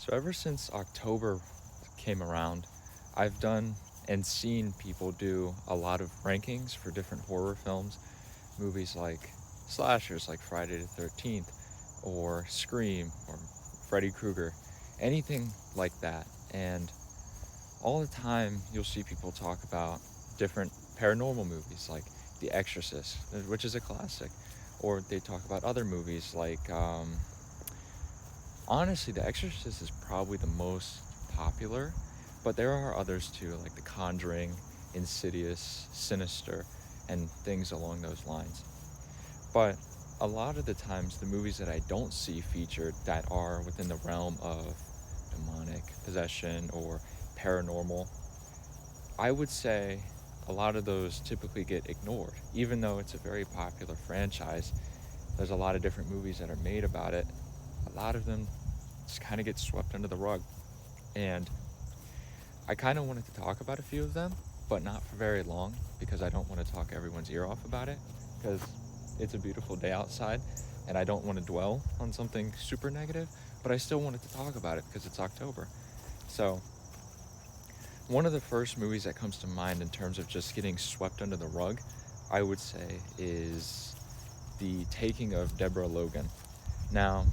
So ever since October came around, I've done and seen people do a lot of rankings for different horror films, movies like slashers like Friday the 13th or Scream or Freddy Krueger, anything like that. And all the time you'll see people talk about different paranormal movies like The Exorcist, which is a classic, or they talk about other movies like honestly, The Exorcist is probably the most popular, but there are others too, like The Conjuring, Insidious, Sinister, and things along those lines. But a lot of the times, the movies that I don't see featured that are within the realm of demonic possession or paranormal, I would say a lot of those typically get ignored. Even though it's a very popular franchise, there's a lot of different movies that are made about it. A lot of them just kind of get swept under the rug. And I kind of wanted to talk about a few of them, but not for very long because I don't want to talk everyone's ear off about it because it's a beautiful day outside and I don't want to dwell on something super negative, but I still wanted to talk about it because it's October. So, one of the first movies that comes to mind in terms of just getting swept under the rug, I would say, is The Taking of Deborah Logan. Now,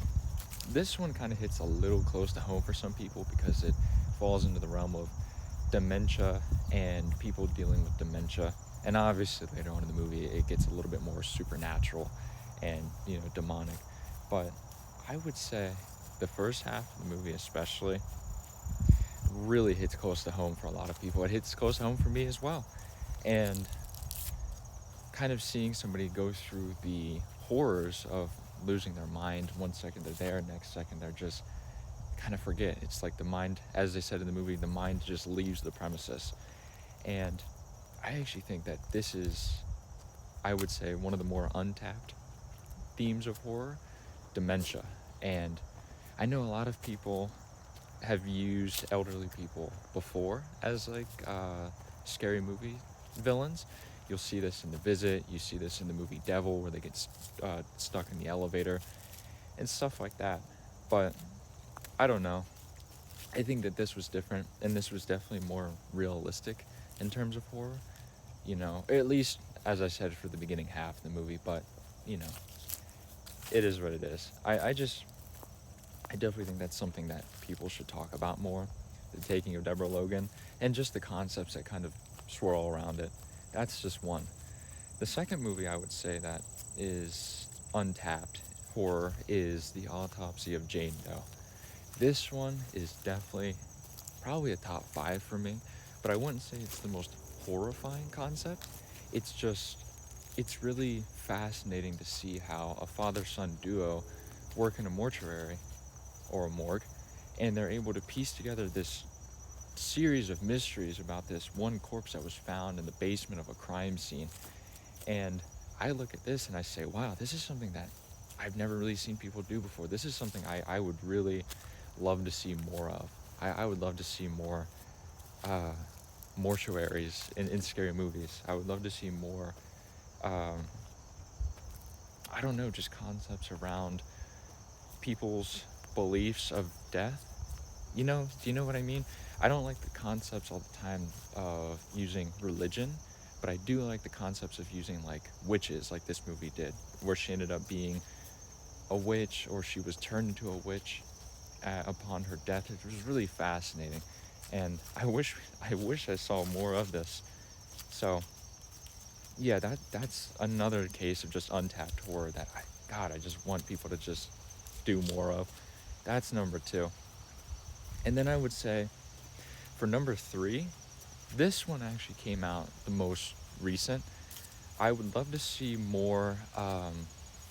this one kind of hits a little close to home for some people because it falls into the realm of dementia and people dealing with dementia. And obviously later on in the movie it gets a little bit more supernatural and, demonic. But I would say the first half of the movie especially really hits close to home for a lot of people. It hits close to home for me as well. And kind of seeing somebody go through the horrors of losing their mind. One second they're there, next second they're just kind of forget. It's like the mind, as they said in the movie, the mind just leaves the premises. And I actually think that this is, I would say, one of the more untapped themes of horror, dementia. And I know a lot of people have used elderly people before as like scary movie villains. You'll see this in The Visit, you see this in the movie Devil where they get stuck in the elevator and stuff like that. But I don't know. I think that this was different, and this was definitely more realistic in terms of horror. At least as I said for the beginning half of the movie, but you know, it is what it is. I definitely think that's something that people should talk about more. The Taking of Deborah Logan, and just the concepts that kind of swirl around it. That's just one. The second movie I would say that is untapped horror is The Autopsy of Jane Doe. This one is definitely probably a top five for me, but I wouldn't say it's the most horrifying concept. It's just, it's really fascinating to see how a father son duo work in a mortuary or a morgue, and they're able to piece together this series of mysteries about this one corpse that was found in the basement of a crime scene. And I look at this and I say, wow, this is something that I've never really seen people do before. This is something I would really love to see more of. I would love to see more uh, mortuaries in scary movies. I would love to see more, um, I don't know, just concepts around people's beliefs of death. Do you know what I mean? I don't like the concepts all the time of using religion, but I do like the concepts of using like witches, like this movie did, where she ended up being a witch or she was turned into a witch upon her death. It was really fascinating, and I wish I saw more of this. So yeah, that's another case of just untapped horror that I just want people to just do more of. That's number two. And then I would say for number three, this one actually came out the most recent. I would love to see more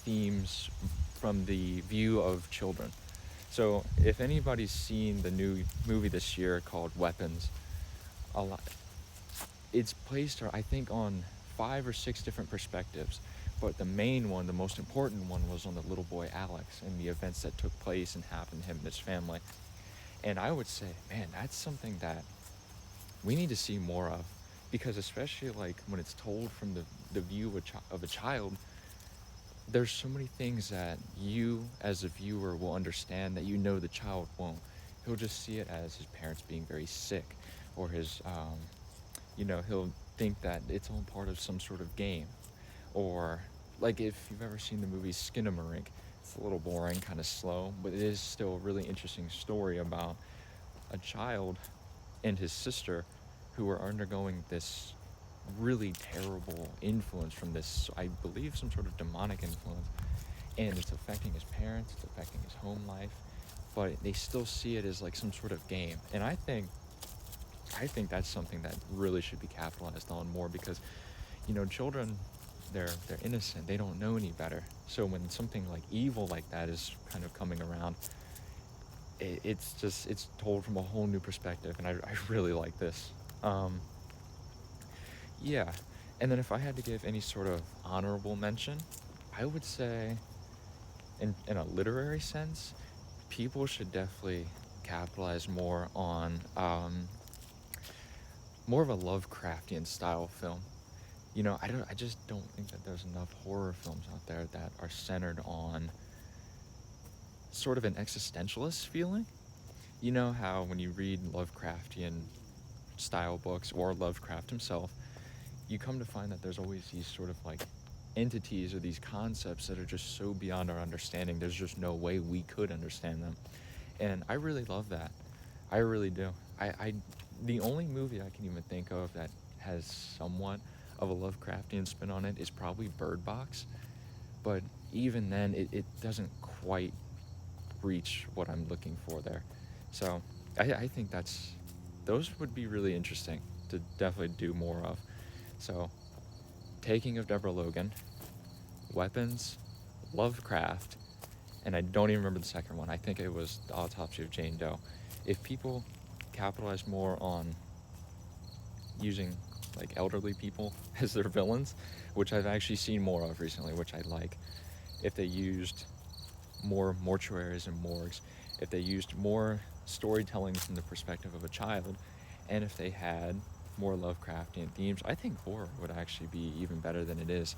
themes from the view of children. So if anybody's seen the new movie this year called Weapons, a lot, it's placed, I think, on five or six different perspectives. But the main one, the most important one, was on the little boy Alex and the events that took place and happened to him and his family. And I would say, man, that's something that we need to see more of, because especially like when it's told from the view of a child, there's so many things that you as a viewer will understand that the child won't. he'll just see it as his parents being very sick, or his, he'll think that it's all part of some sort of game. Or, like, if you've ever seen the movie Skinamarink, it's a little boring, kind of slow, but it is still a really interesting story about a child and his sister who are undergoing this really terrible influence from this, I believe, some sort of demonic influence. And it's affecting his parents, it's affecting his home life, but they still see it as like some sort of game. And I think that's something that really should be capitalized on more, because children, they're innocent, they don't know any better. So when something like evil like that is kind of coming around, it's told from a whole new perspective, and I really like this. Yeah. And then if I had to give any sort of honorable mention, I would say, in a literary sense, people should definitely capitalize more on more of a Lovecraftian style film. I just don't think that there's enough horror films out there that are centered on sort of an existentialist feeling. You know how when you read Lovecraftian style books, or Lovecraft himself, you come to find that there's always these sort of like entities or these concepts that are just so beyond our understanding. There's just no way we could understand them. And I really love that. I really do. The only movie I can even think of that has somewhat of a Lovecraftian spin on it is probably Bird Box. But even then, it doesn't quite reach what I'm looking for there. So I think those would be really interesting to definitely do more of. So, Taking of Deborah Logan, Weapons, Lovecraft, and I don't even remember the second one. I think it was The Autopsy of Jane Doe. If people capitalize more on using like elderly people as their villains, which I've actually seen more of recently, which I like. If they used more mortuaries and morgues, if they used more storytelling from the perspective of a child, and if they had more Lovecraftian themes, I think horror would actually be even better than it is.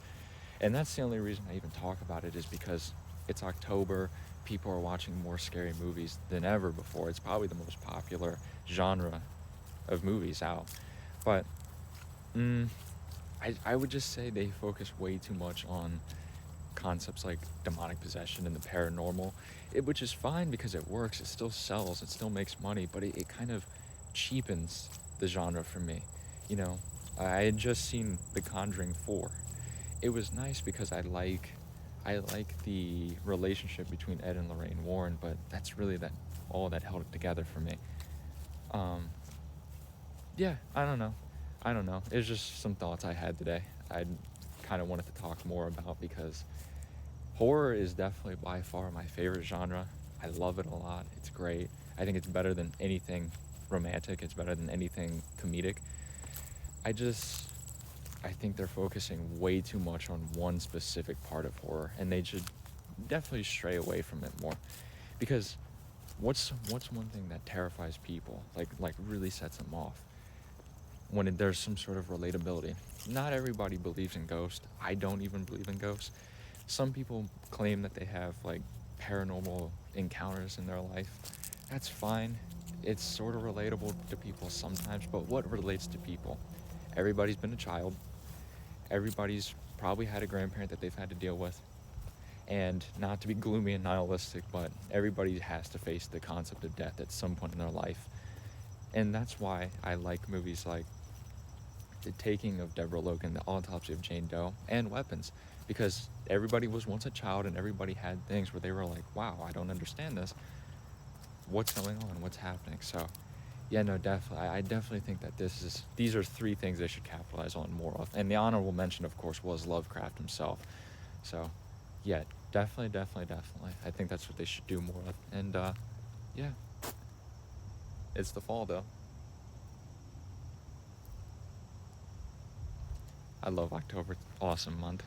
And that's the only reason I even talk about it, is because it's October, people are watching more scary movies than ever before. It's probably the most popular genre of movies out. But I would just say they focus way too much on concepts like demonic possession and the paranormal, which is fine because it works, it still sells, it still makes money, but it kind of cheapens the genre for me. I had just seen The Conjuring 4. It was nice because I like the relationship between Ed and Lorraine Warren, but that's really all that held it together for me. Yeah, I don't know. It's just some thoughts I had today. I kind of wanted to talk more about, because horror is definitely by far my favorite genre. I love it a lot. It's great. I think it's better than anything romantic. It's better than anything comedic. I think they're focusing way too much on one specific part of horror, and they should definitely stray away from it more. Because what's one thing that terrifies people, like really sets them off? When there's some sort of relatability. Not everybody believes in ghosts. I don't even believe in ghosts. Some people claim that they have like paranormal encounters in their life. That's fine. It's sort of relatable to people sometimes, but what relates to people? Everybody's been a child. Everybody's probably had a grandparent that they've had to deal with. And not to be gloomy and nihilistic, but everybody has to face the concept of death at some point in their life. And that's why I like movies like The Taking of Deborah Logan, The Autopsy of Jane Doe, and Weapons, because everybody was once a child and everybody had things where they were like, wow, I don't understand this. What's going on? What's happening? So, yeah, no, definitely. I definitely think that these are three things they should capitalize on more of. And the honorable mention, of course, was Lovecraft himself. So, yeah, definitely. I think that's what they should do more of. And, yeah. It's the fall, though. I love October. It's an awesome month.